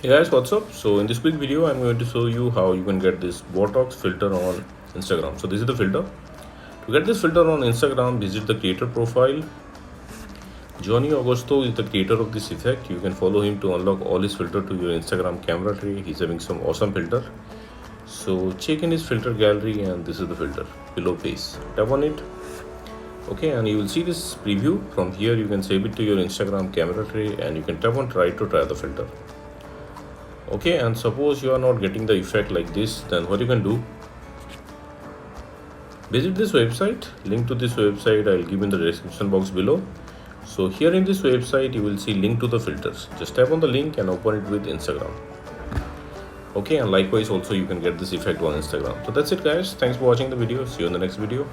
Hey guys, what's up? So in this quick video, I'm going to show you how you can get this Botox filter on Instagram. So this is the filter. To get this filter on Instagram, visit the creator profile. Johnny Augusto is the creator of this effect. You can follow him to unlock all his filter to your Instagram camera tray. He's having some awesome filter. So check in his filter gallery and this is the filter below face. Tap on it. Okay, and you will see this preview. From here you can save it to your Instagram camera tray and you can tap on try to try the filter. Okay, and suppose you are not getting the effect like this, then what you can do, visit this website. Link to this website I'll give in the description box below. So here in this website you will see link to the filters. Just tap on the link and open it with Instagram. Okay, and likewise also you can get this effect on Instagram. So that's it guys, thanks for watching the video. See you in the next video.